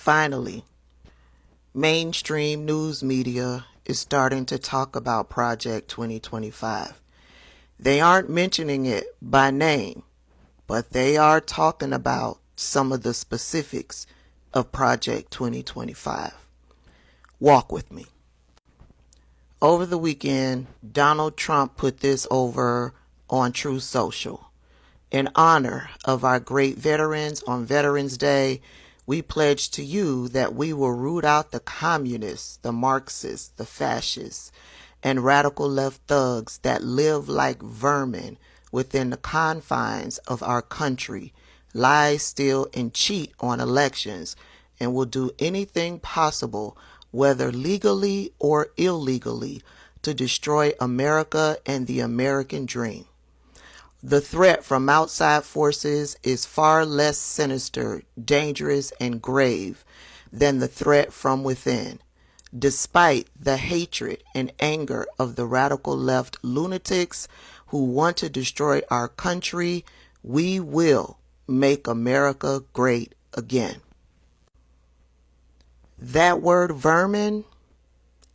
Finally, mainstream news media is starting to talk about Project 2025. They aren't mentioning it by name, but they are talking about some of the specifics of Project 2025. Walk with me. Over the weekend, Donald Trump put this over on Truth Social. In honor of our great veterans on Veterans Day, we pledge to you that we will root out the communists, the Marxists, the fascists, and radical left thugs that live like vermin within the confines of our country, lie, steal, and cheat on elections, and will do anything possible, whether legally or illegally, to destroy America and the American dream. The threat from outside forces is far less sinister, dangerous, and grave than the threat from within. Despite the hatred and anger of the radical left lunatics who want to destroy our country, we will make America great again. That word vermin,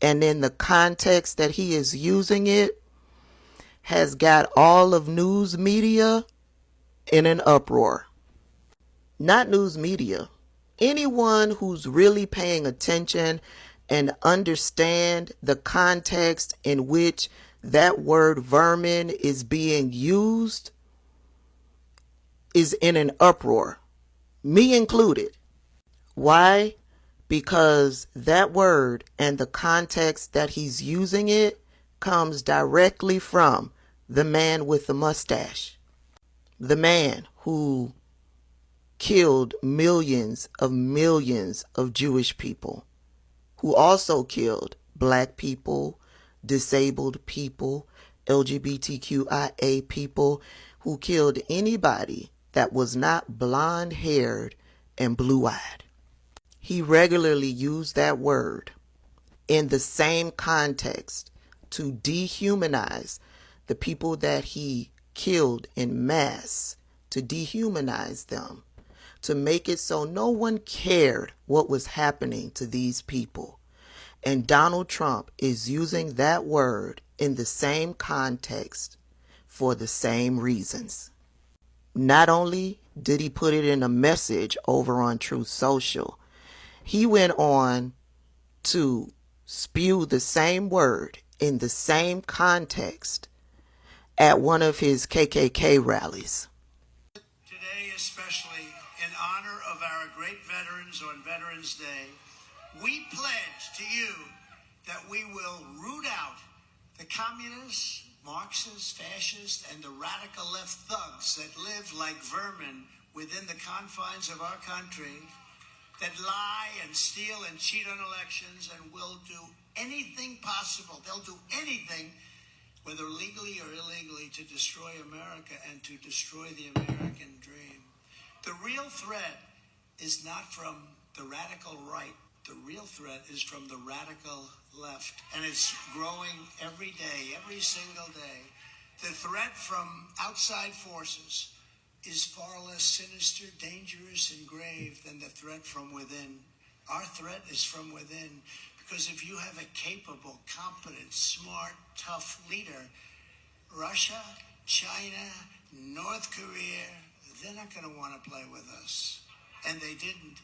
and in the context that he is using it, has got all of news media in an uproar. Not news media. Anyone who's really paying attention and understand the context in which that word vermin is being used is in an uproar. Me included. Why? Because that word and the context that he's using it comes directly from the man with the mustache. The man who killed millions of Jewish people, who also killed black people, disabled people, LGBTQIA people, who killed anybody that was not blonde-haired and blue-eyed. He regularly used that word in the same context to dehumanize the people that he killed in mass, to dehumanize them, to make it so no one cared what was happening to these people. And Donald Trump is using that word in the same context for the same reasons. Not only did he put it in a message over on Truth Social, he went on to spew the same word in the same context at one of his KKK rallies. Today, especially in honor of our great veterans on Veterans Day, we pledge to you that we will root out the communists, Marxists, fascists, and the radical left thugs that live like vermin within the confines of our country, that lie and steal and cheat on elections and will do anything possible. They'll do anything, whether legally or illegally, to destroy America and to destroy the American dream. The real threat is not from the radical right. The real threat is from the radical left. And it's growing every day, every single day. The threat from outside forces is far less sinister, dangerous, and grave than the threat from within. Our threat is from within, because if you have a capable, competent, smart, tough leader, Russia, China, North Korea, they're not going to want to play with us. And they didn't.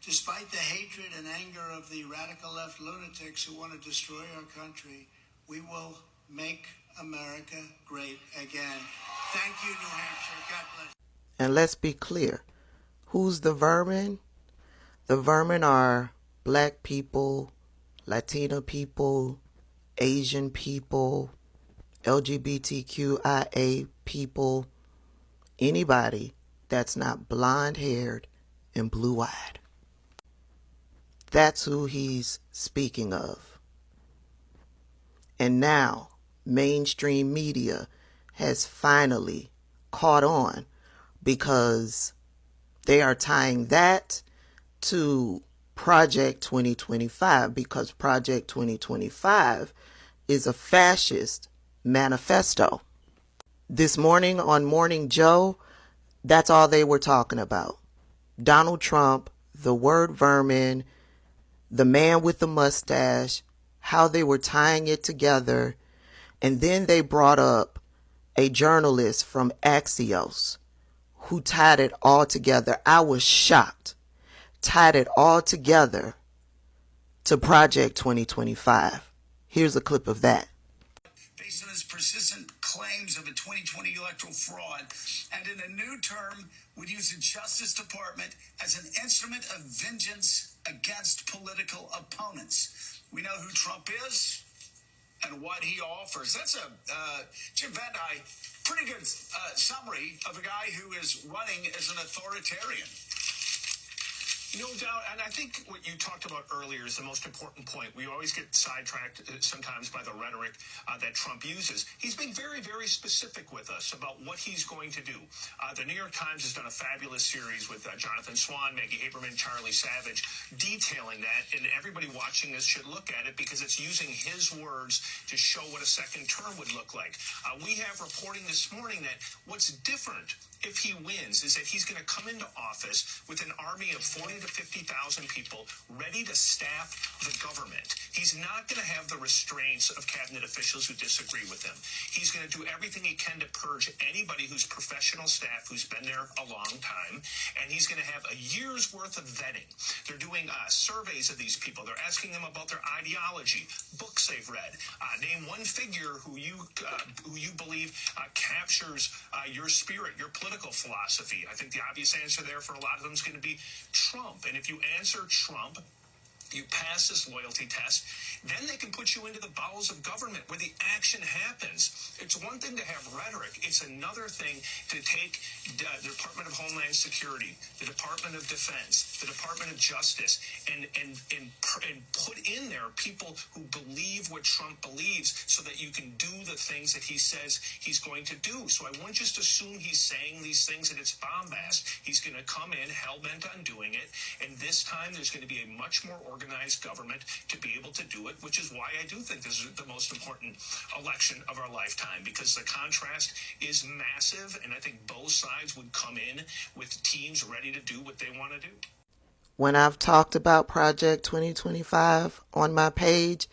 Despite the hatred and anger of the radical left lunatics who want to destroy our country, we will make America great again. Thank you, New Hampshire. God bless. And let's be clear. Who's the vermin? The vermin are black people, Latina people, Asian people, LGBTQIA people, anybody that's not blonde-haired and blue-eyed. That's who he's speaking of. And now, mainstream media has finally caught on, because they are tying that to Project 2025, because Project 2025 is a fascist manifesto. This morning on Morning Joe, that's all they were talking about. Donald Trump, the word vermin, the man with the mustache, how they were tying it together, and then they brought up a journalist from Axios who tied it all together. I was shocked. Tied it all together to Project 2025. Here's a clip of that. Based on his persistent claims of a 2020 electoral fraud, and in a new term would use the Justice Department as an instrument of vengeance against political opponents. We know who Trump is and what he offers. That's a, Jim Van Dyke, pretty good summary of a guy who is running as an authoritarian. No doubt, and I think what you talked about earlier is the most important point. We always get sidetracked sometimes by the rhetoric that Trump uses. He's been very, very specific with us about what he's going to do. The New York Times has done a fabulous series with Jonathan Swan, Maggie Haberman, Charlie Savage, detailing that, and everybody watching this should look at it because it's using his words to show what a second term would look like. We have reporting this morning that what's different if he wins is that he's going to come into office with an army of 40 to 50,000 people ready to staff the government. He's not going to have the restraints of cabinet officials who disagree with him. He's going to do everything he can to purge anybody who's professional staff who's been there a long time, and he's going to have a year's worth of vetting. They're doing surveys of these people. They're asking them about their ideology, books they've read. Name one figure who you believe captures your spirit, your political philosophy. I think the obvious answer there for a lot of them is going to be Trump. And if you answer Trump, you pass this loyalty test, then they can put you into the bowels of government where the action happens. It's one thing to have rhetoric. It's another thing to take the Department of Homeland Security, the Department of Defense, the Department of Justice, and put in there people who believe what Trump believes so that you can do the things that he says he's going to do. So I wouldn't just assume he's saying these things and it's bombast. He's going to come in hell-bent on doing it, and this time there's going to be a much more organized government to be able to do it, which is why I do think this is the most important election of our lifetime, because the contrast is massive, and I think both sides would come in with teams ready to do what they want to do. When I've talked about Project 2025 on my page,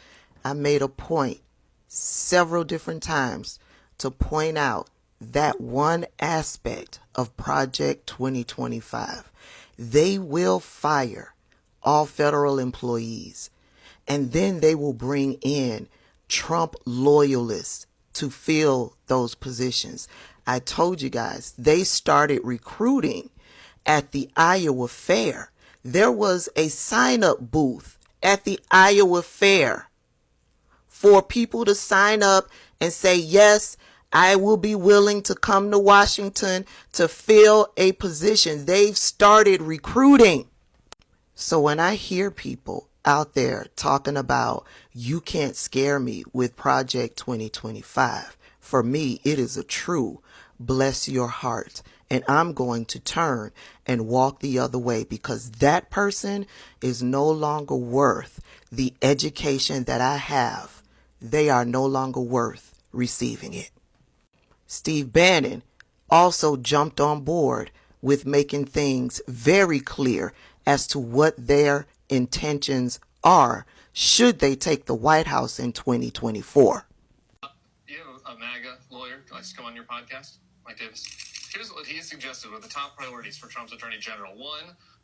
I made a point several different times to point out that one aspect of Project 2025. They will fire all federal employees, and then they will bring in Trump loyalists to fill those positions. I told you guys, they started recruiting at the Iowa Fair. There was a sign-up booth at the Iowa Fair for people to sign up and say, yes, I will be willing to come to Washington to fill a position. They've started recruiting. So when I hear people out there talking about you can't scare me with Project 2025, for me, it is a true bless your heart. And I'm going to turn and walk the other way because that person is no longer worth the education that I have. They are no longer worth receiving it. Steve Bannon also jumped on board with making things very clear as to what their intentions are should they take the White House in 2024. You have a MAGA lawyer who likes to come on your podcast, Mike Davis. Here's what he suggested were the top priorities for Trump's Attorney General. 1,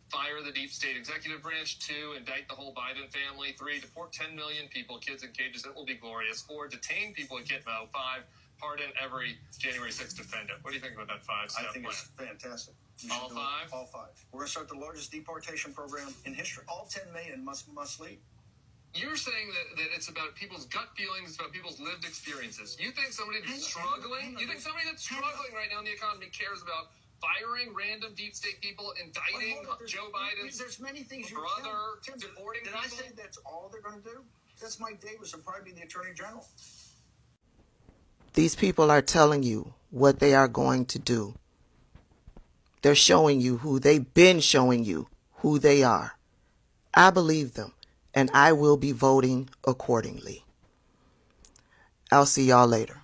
fire the deep state executive branch. 2, indict the whole Biden family. 3, deport 10 million people, kids in cages. It will be glorious. 4, detain people at Gitmo. 5, pardon every January 6th defendant. What do you think about that 5-step plan? I think it's fantastic. All 5? All 5. We're going to start the largest deportation program in history. All 10 million must leave. You're saying that it's about people's gut feelings, it's about people's lived experiences. You think somebody that's struggling, right now in the economy cares about firing random deep state people, indicting Joe Biden's there's many things brother, you deporting Did people? I say that's all they're going to do? That's Mike Davis will probably be the Attorney General. These people are telling you what they are going to do. They're showing you who they've been showing you who they are. I believe them, and I will be voting accordingly. I'll see y'all later.